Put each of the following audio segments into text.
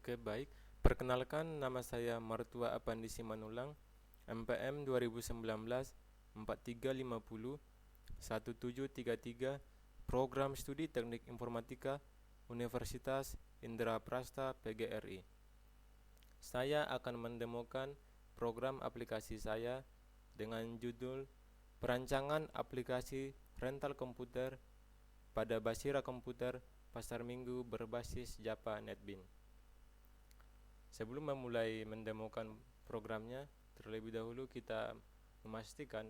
Oke, baik. Perkenalkan, nama saya Martua Apandi Simanulang, MPM 2019 4350 1733, Program Studi Teknik Informatika, Universitas Indraprasta PGRI. Saya akan mendemokan program aplikasi saya dengan judul Perancangan Aplikasi Rental Komputer pada Basira Komputer Pasar Minggu berbasis Java NetBeans. Sebelum memulai mendemokan programnya, terlebih dahulu kita memastikan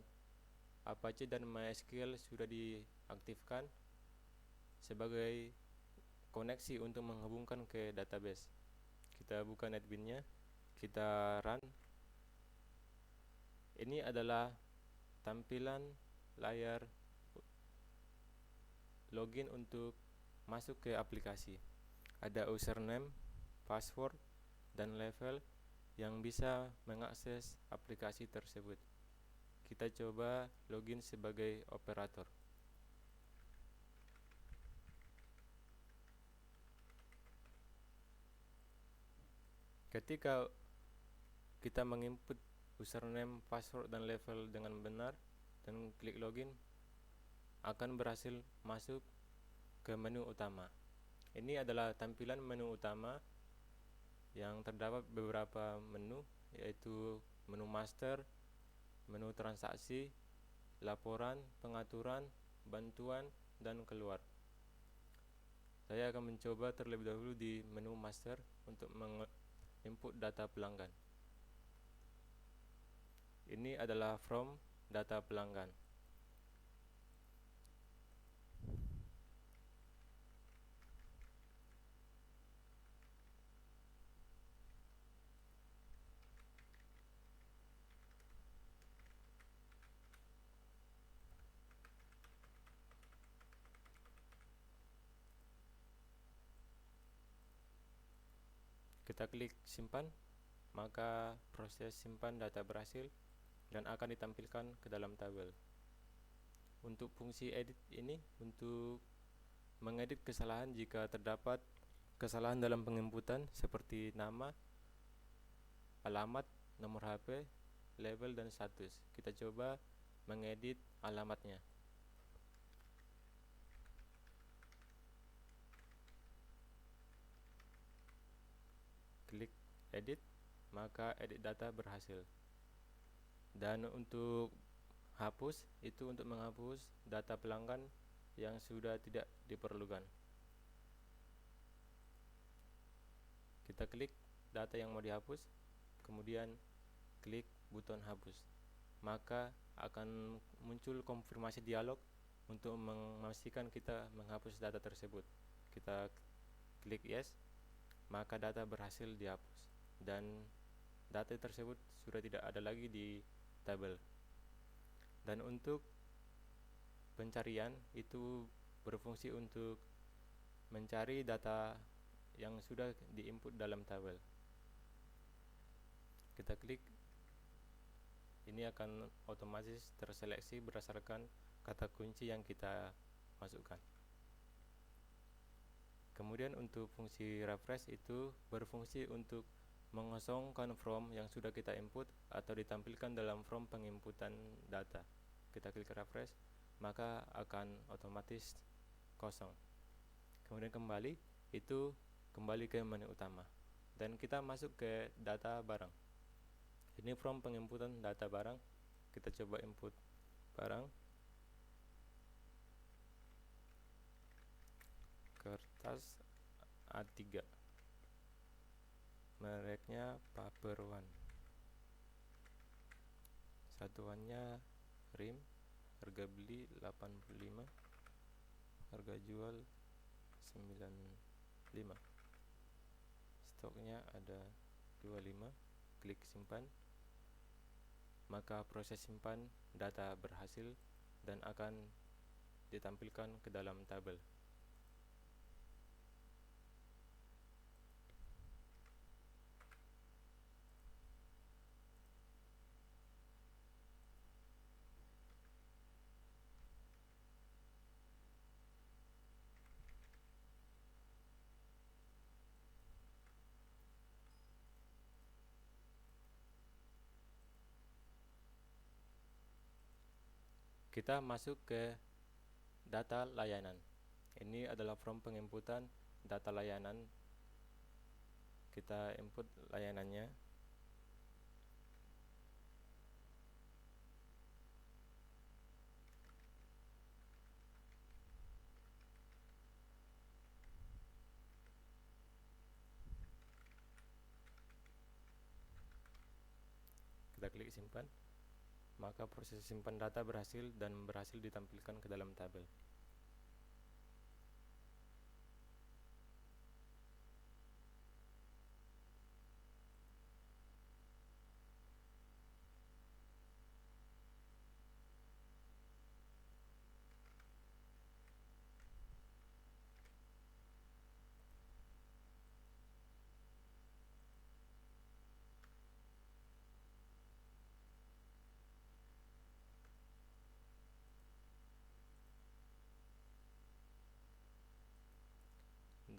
Apache dan MySQL sudah diaktifkan sebagai koneksi untuk menghubungkan ke database. Kita buka NetBeans-nya, kita run. Ini adalah tampilan layar login untuk masuk ke aplikasi. Ada username, password, dan level yang bisa mengakses aplikasi tersebut. Kita coba login sebagai operator. Ketika kita menginput username, password, dan level dengan benar dan klik login, akan berhasil masuk ke menu utama. Ini adalah tampilan menu utama yang terdapat beberapa menu, yaitu menu master, menu transaksi, laporan, pengaturan, bantuan, dan keluar. Saya akan mencoba terlebih dahulu di menu master untuk menginput data pelanggan. Ini adalah from data pelanggan. Kita klik simpan, maka proses simpan data berhasil dan akan ditampilkan ke dalam tabel. Untuk fungsi edit ini untuk mengedit kesalahan jika terdapat kesalahan dalam penginputan seperti nama, alamat, nomor HP, label, dan status. Kita coba mengedit alamatnya. Klik edit, maka edit data berhasil. Dan untuk hapus, itu untuk menghapus data pelanggan yang sudah tidak diperlukan. Kita klik data yang mau dihapus, kemudian klik buton hapus, maka akan muncul konfirmasi dialog untuk memastikan kita menghapus data tersebut. Kita klik yes, maka data berhasil dihapus dan data tersebut sudah tidak ada lagi di tabel. Dan untuk pencarian itu berfungsi untuk mencari data yang sudah diinput dalam tabel. Kita klik, ini akan otomatis terseleksi berdasarkan kata kunci yang kita masukkan. Kemudian untuk fungsi refresh itu berfungsi untuk mengosongkan from yang sudah kita input atau ditampilkan dalam from penginputan data. Kita klik refresh, maka akan otomatis kosong. Kemudian kembali, itu kembali ke menu utama dan kita masuk ke data barang. Ini from penginputan data barang. Kita coba input barang, kertas A3, mereknya Paper One, satuannya rim, harga beli 85, harga jual 95, stoknya ada 25. Klik simpan, maka proses simpan data berhasil dan akan ditampilkan ke dalam tabel. Kita masuk ke data layanan. Ini adalah form penginputan data layanan. Kita input layanannya. Kita klik simpan, maka proses simpan data berhasil dan berhasil ditampilkan ke dalam tabel.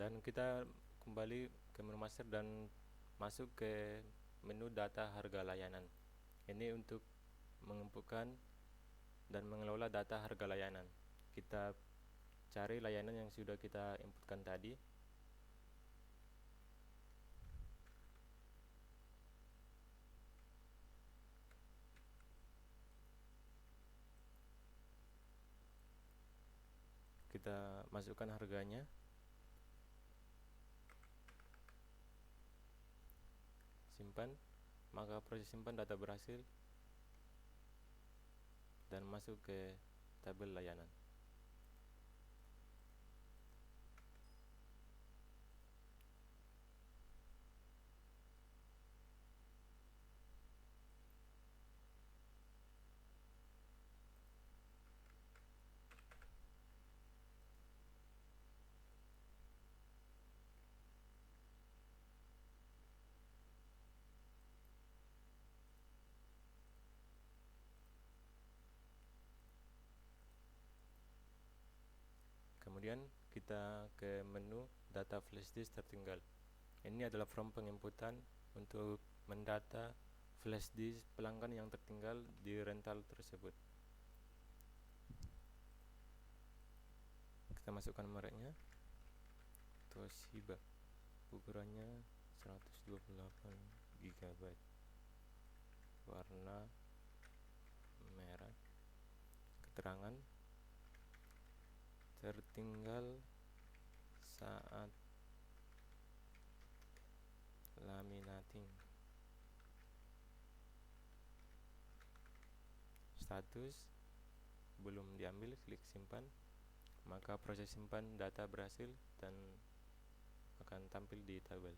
Dan kita kembali ke menu master dan masuk ke menu data harga layanan. Ini untuk menginputkan dan mengelola data harga layanan. Kita cari layanan yang sudah kita inputkan tadi. Kita masukkan harganya. Simpan, maka proses simpan data berhasil dan masuk ke tabel layanan. Kemudian kita ke menu data flash disk tertinggal. Ini adalah form penginputan untuk mendata flash disk pelanggan yang tertinggal di rental tersebut. Kita masukkan mereknya, Toshiba, ukurannya 128 GB, warna merah. Keterangan tertinggal saat laminating. Status belum diambil, klik simpan, maka proses simpan data berhasil dan akan tampil di tabel.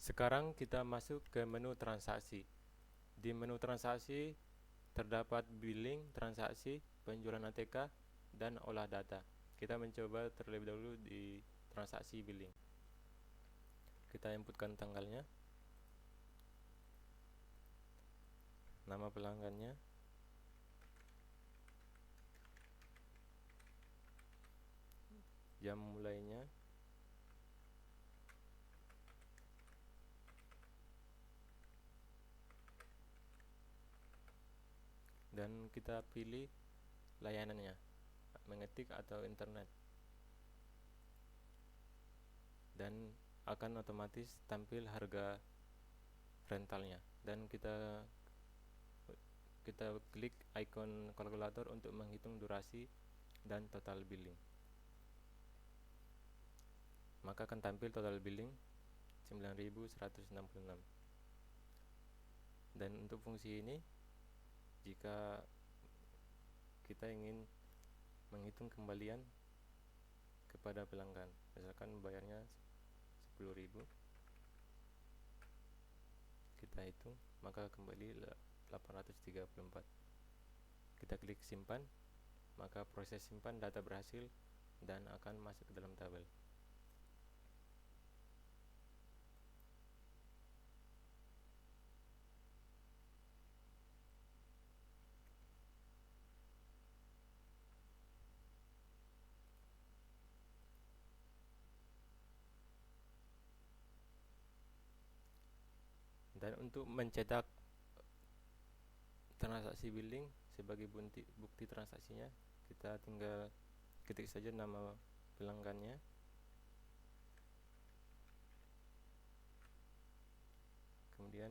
Sekarang kita masuk ke menu transaksi. Di menu transaksi terdapat billing, transaksi, penjualan ATK, dan olah data. Kita mencoba terlebih dahulu di transaksi billing. Kita inputkan tanggalnya, nama pelanggannya, jam mulainya, dan kita pilih layanannya, mengetik atau internet, dan akan otomatis tampil harga rentalnya. Dan kita klik ikon kalkulator untuk menghitung durasi dan total billing. Maka akan tampil total billing 9.166. Dan untuk fungsi ini, jika kita ingin menghitung kembalian kepada pelanggan, misalkan bayarnya 10.000, kita hitung, maka kembali 834. Kita klik simpan, maka proses simpan data berhasil dan akan masuk ke dalam tabel. Dan untuk mencetak transaksi billing sebagai bukti transaksinya, kita tinggal ketik saja nama pelanggannya, kemudian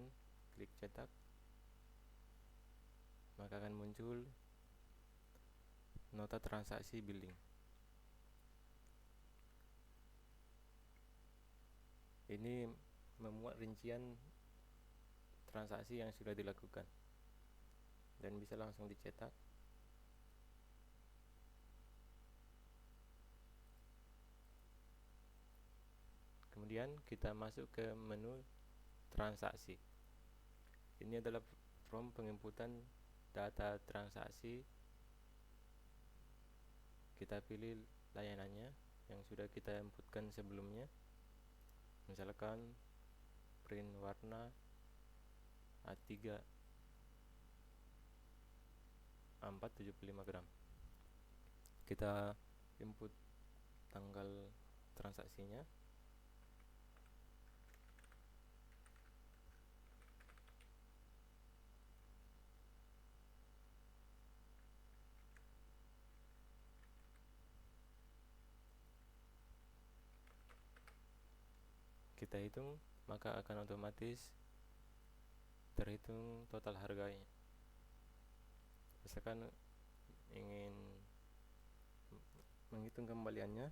klik cetak, maka akan muncul nota transaksi billing. Ini memuat rincian transaksi yang sudah dilakukan dan bisa langsung dicetak. Kemudian kita masuk ke menu transaksi. Ini adalah form penginputan data transaksi. Kita pilih layanannya yang sudah kita inputkan sebelumnya, misalkan print warna A3 A4 75 gram. Kita input tanggal transaksinya, kita hitung, maka akan otomatis terhitung total harganya. Misalkan ingin menghitung kembaliannya,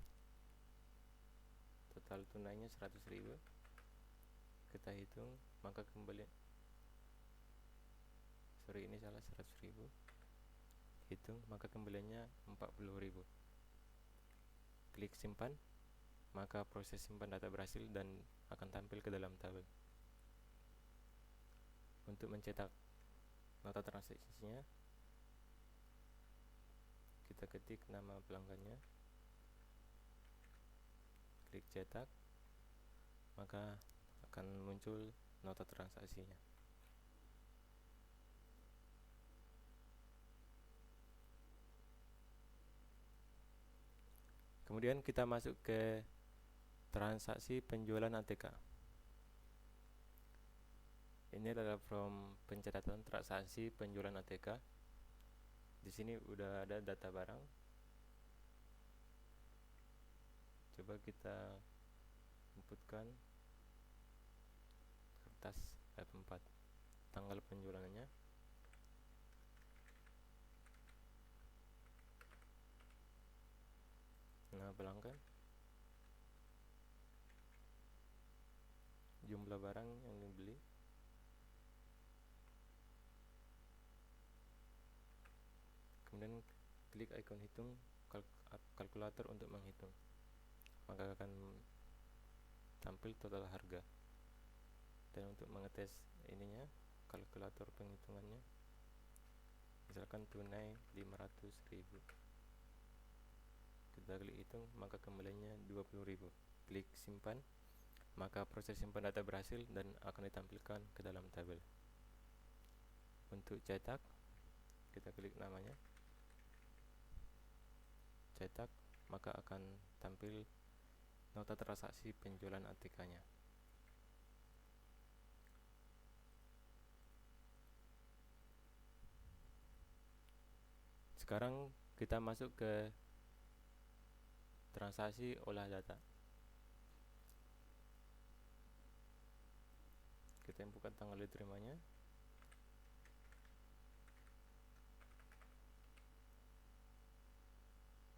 total tunainya 100.000, kita hitung, maka ini salah, 100.000, hitung, maka kembaliannya 40.000. Klik simpan, maka proses simpan data berhasil dan akan tampil ke dalam tabel. Untuk mencetak nota transaksinya, kita ketik nama pelanggannya, klik cetak, maka akan muncul nota transaksinya. Kemudian kita masuk ke transaksi penjualan ATK. Ini adalah form pencatatan transaksi penjualan ATK. Di sini udah ada data barang. Coba kita inputkan kertas F4, tanggal penjualannya, nama pelanggan, jumlah barang yang dibeli, kemudian klik ikon hitung kalkulator untuk menghitung, maka akan tampil total harga. Dan untuk mengetes ininya, kalkulator penghitungannya, misalkan tunai 500.000, kita klik hitung, maka kembalinya 20.000. Klik simpan, maka proses simpan data berhasil dan akan ditampilkan ke dalam tabel. Untuk cetak, kita klik namanya, cetak, maka akan tampil nota transaksi penjualan ATK-nya. Sekarang kita masuk ke transaksi olah data. Kita inputkan tanggal diterimanya,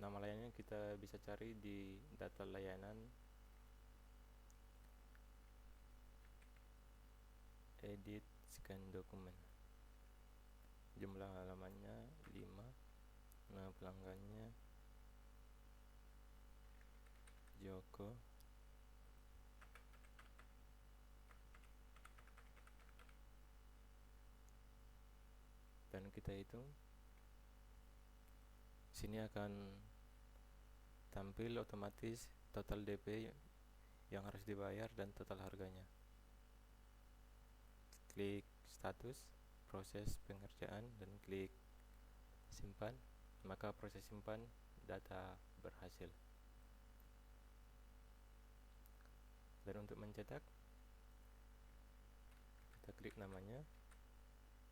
nama layanannya kita bisa cari di data layanan, edit scan dokumen, jumlah halamannya 5, Nama pelanggannya Joko. Dan kita hitung. Sini akan tampil otomatis total DP yang harus dibayar dan total harganya. Klik status proses pengerjaan dan klik simpan, maka proses simpan data berhasil. Dan untuk mencetak, kita klik namanya,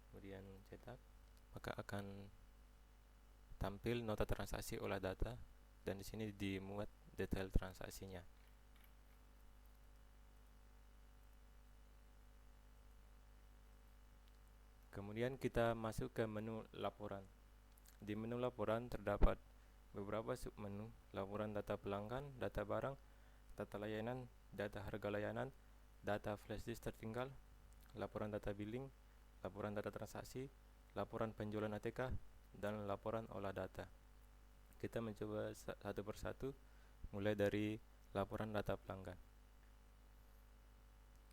kemudian cetak, maka akan tampil nota transaksi olah data, dan di sini dimuat detail transaksinya. Kemudian kita masuk ke menu laporan. Di menu laporan terdapat beberapa submenu: laporan data pelanggan, data barang, data layanan, data harga layanan, data flash disk tertinggal, laporan data billing, laporan data transaksi, laporan penjualan ATK, dan laporan olah data. Kita mencoba satu persatu, mulai dari laporan data pelanggan.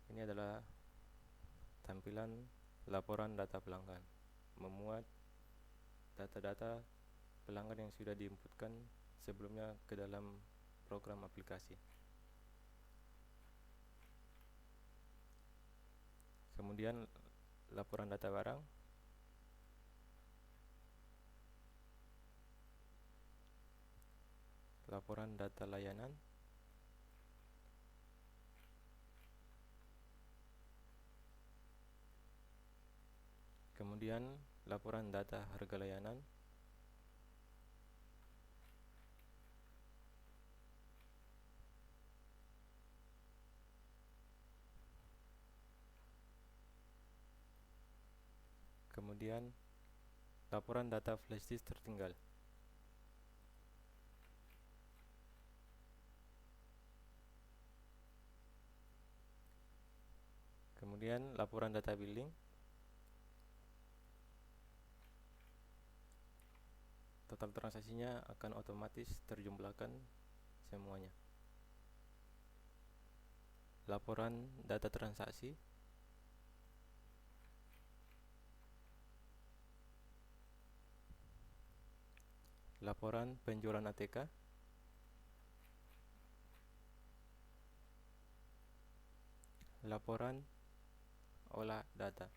Ini adalah tampilan laporan data pelanggan, memuat data-data pelanggan yang sudah diinputkan sebelumnya ke dalam program aplikasi. Kemudian laporan data barang, laporan data layanan, kemudian laporan data harga layanan, kemudian laporan data flash disk tertinggal. Kemudian laporan data billing, total transaksinya akan otomatis terjumlahkan semuanya. Laporan data transaksi, laporan penjualan ATK, laporan olah data.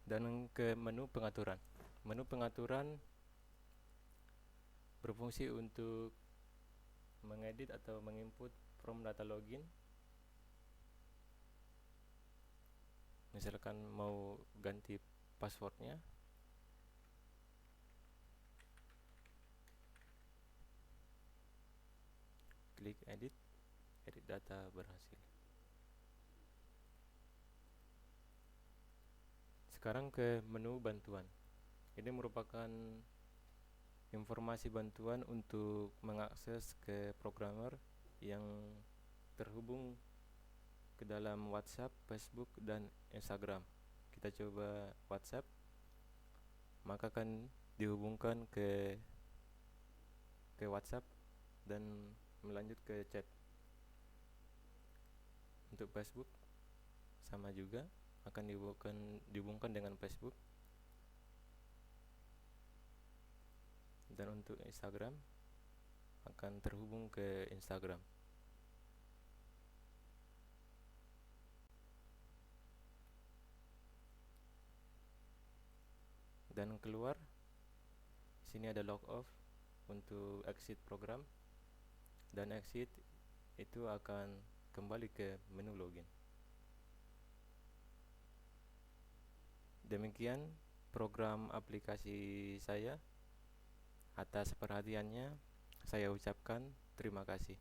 Dan ke menu pengaturan. Menu pengaturan berfungsi untuk mengedit atau menginput from data login. Misalkan mau ganti passwordnya, klik edit, edit data berhasil. Sekarang ke menu bantuan. Ini merupakan informasi bantuan untuk mengakses ke programmer yang terhubung ke dalam WhatsApp, Facebook, dan Instagram. Kita coba WhatsApp, maka akan dihubungkan ke WhatsApp dan melanjut ke chat. Untuk Facebook sama juga, akan dihubungkan dengan Facebook. Dan untuk Instagram akan terhubung ke Instagram. Dan keluar, sini ada log off untuk exit program, dan exit itu akan kembali ke menu login. Demikian program aplikasi saya. Atas perhatiannya saya ucapkan terima kasih.